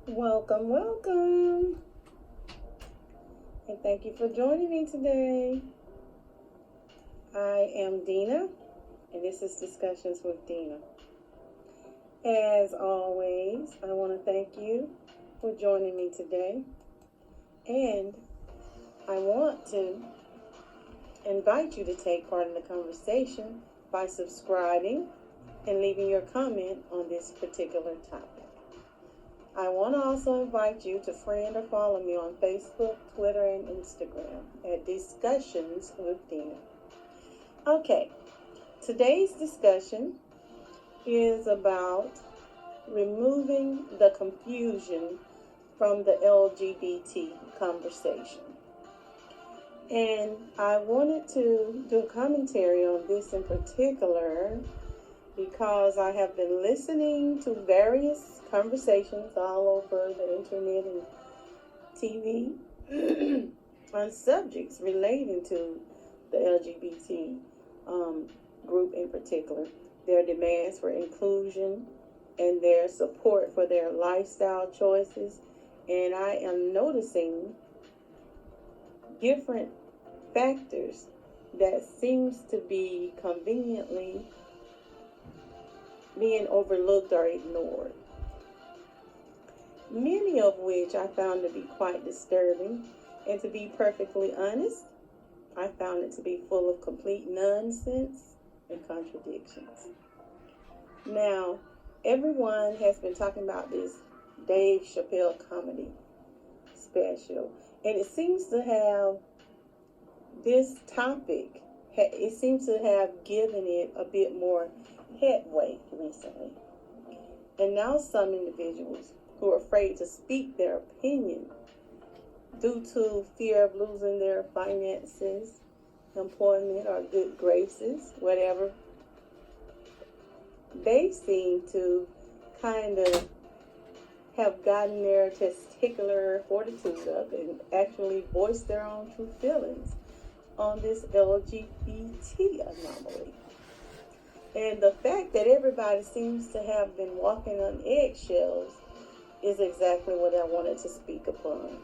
Welcome, welcome, and thank you for joining me today. I am Dina, and this is Discussions with Dina. As always, I want to thank you for joining me today, and I want to invite you to take part in the conversation by subscribing and leaving your comment on this particular topic. I want to also invite you to friend or follow me on Facebook, Twitter, and Instagram at Discussions with Dina. Okay, today's discussion is about removing the confusion from the LGBT conversation. And I wanted to do a commentary on this in particular because I have been listening to various conversations all over the internet and TV on subjects relating to the LGBT group in particular, their demands for inclusion and their support for their lifestyle choices. And I am noticing different factors that seems to be conveniently being overlooked or ignored. Many of which I found to be quite disturbing, and to be perfectly honest, I found it to be full of complete nonsense and contradictions. Now, everyone has been talking about this Dave Chappelle comedy special, and it seems to have this topic, it seems to have given it a bit more headway recently. And now some individuals who are afraid to speak their opinion due to fear of losing their finances, employment, or good graces, whatever, they seem to kind of have gotten their testicular fortitude up and actually voice their own true feelings on this LGBT anomaly. And the fact that everybody seems to have been walking on eggshells is exactly what I wanted to speak upon.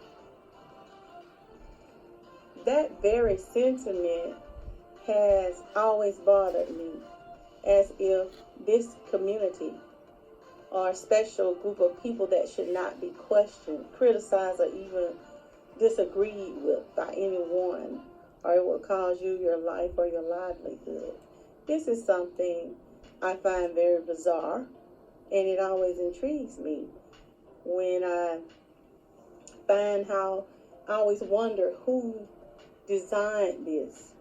That very sentiment has always bothered me, as if this community or a special group of people that should not be questioned, criticized, or even disagreed with by anyone, or it will cause you your life or your livelihood. This is something I find very bizarre, and it always intrigues me when I find how I always wonder who designed this.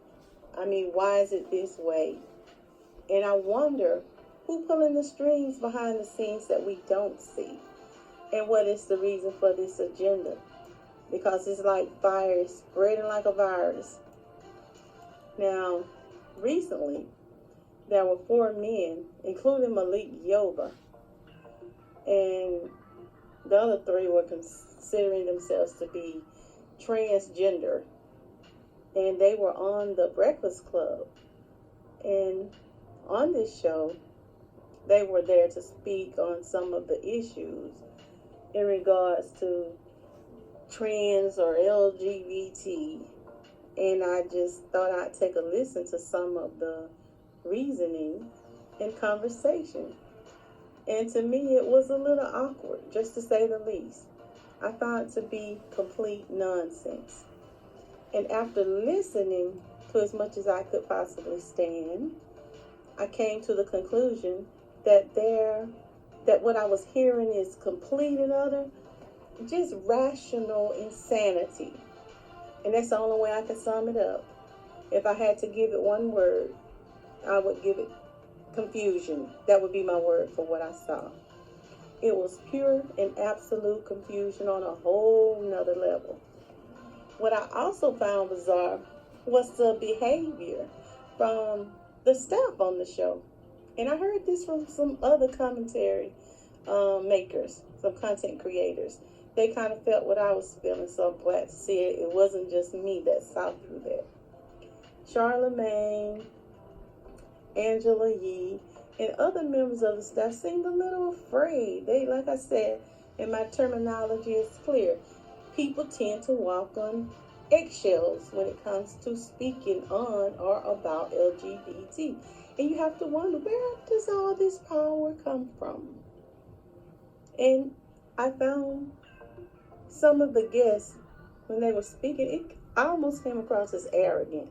I mean, why is it this way? And I wonder who pulling the strings behind the scenes that we don't see, and what is the reason for this agenda? Because it's like fire is spreading like a virus. Now, recently, there were 4 men, including Malik Yoba, and the other 3 were considering themselves to be transgender, and they were on the Breakfast Club. And on this show, they were there to speak on some of the issues in regards to trans or LGBT. And I just thought I'd take a listen to some of the reasoning and conversation. And to me, it was a little awkward, just to say the least. I found it to be complete nonsense. And after listening to as much as I could possibly stand, I came to the conclusion that what I was hearing is complete and utter, just rational insanity. And that's the only way I can sum it up. If I had to give it one word, I would give it confusion. That would be my word for what I saw. It was pure and absolute confusion on a whole nother level. What I also found bizarre was the behavior from the staff on the show. And I heard this from some other commentary makers, some content creators. They kind of felt what I was feeling, so I'm glad to see it. It wasn't just me that saw through that. Charlemagne, Angela Yee, and other members of the staff seemed a little afraid. They, like I said, and my terminology is clear, people tend to walk on eggshells when it comes to speaking on or about LGBT. And you have to wonder, where does all this power come from? And I found some of the guests, when they were speaking, it almost came across as arrogant.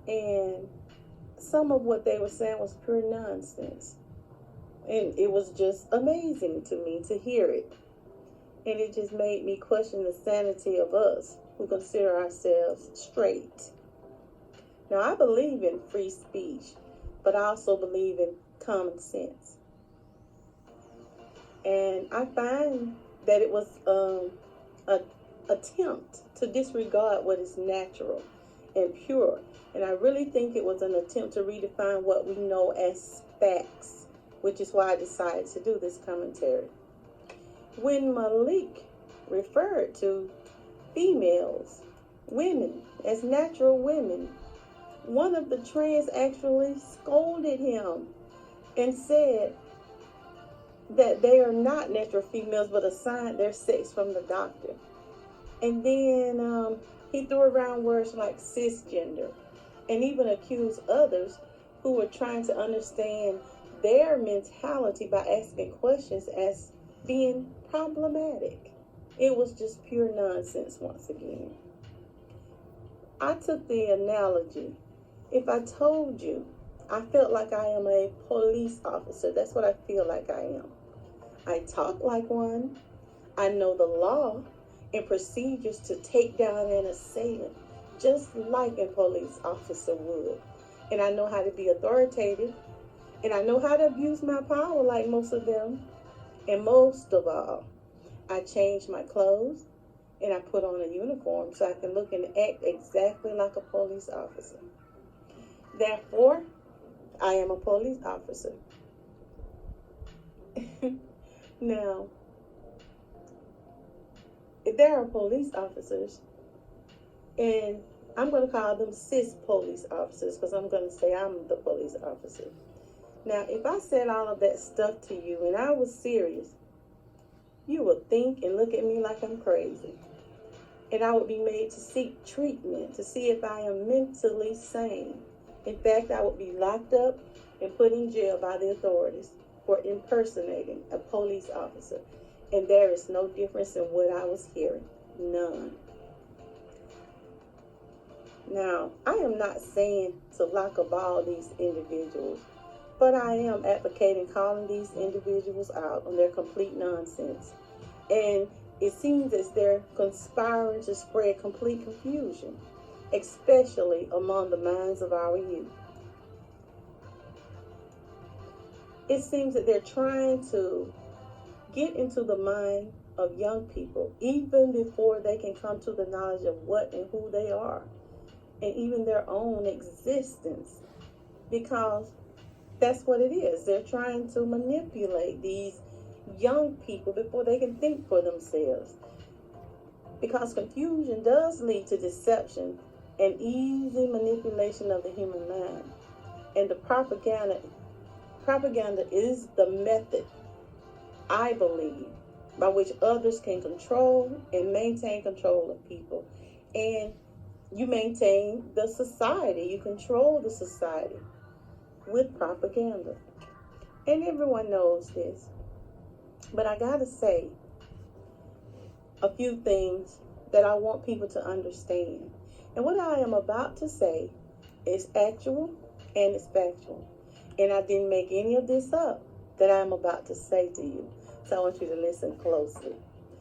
And some of what they were saying was pure nonsense. And it was just amazing to me to hear it. And it just made me question the sanity of us who consider ourselves straight. Now, I believe in free speech, but I also believe in common sense. And I find that it was an attempt to disregard what is natural and pure. And I really think it was an attempt to redefine what we know as facts, which is why I decided to do this commentary. When Malik referred to females, women, as natural women, one of the trans actually scolded him and said that they are not natural females but assigned their sex from the doctor. And then he threw around words like cisgender and even accused others who were trying to understand their mentality by asking questions as being problematic. It was just pure nonsense once again. I took the analogy. If I told you I felt like I am a police officer, that's what I feel like I am. I talk like one. I know the law and procedures to take down an assailant, just like a police officer would. And I know how to be authoritative, and I know how to abuse my power like most of them. And most of all, I change my clothes and I put on a uniform so I can look and act exactly like a police officer. Therefore, I am a police officer. Now, if there are police officers, and I'm going to call them cis police officers because I'm going to say I'm the police officer. Now, if I said all of that stuff to you and I was serious, you would think and look at me like I'm crazy. And I would be made to seek treatment to see if I am mentally sane. In fact, I would be locked up and put in jail by the authorities for impersonating a police officer. And there is no difference in what I was hearing. None. Now, I am not saying to lock up all these individuals, but I am advocating calling these individuals out on their complete nonsense. And it seems as they're conspiring to spread complete confusion, especially among the minds of our youth. It seems that they're trying to get into the mind of young people even before they can come to the knowledge of what and who they are, and even their own existence, because that's what it is. They're trying to manipulate these young people before they can think for themselves, because confusion does lead to deception and easy manipulation of the human mind. And the propaganda is the method, I believe, by which others can control and maintain control of people. And you maintain the society, you control the society with propaganda. And everyone knows this. But I gotta say a few things that I want people to understand. And what I am about to say is actual and it's factual. And I didn't make any of this up that I'm about to say to you. So I want you to listen closely.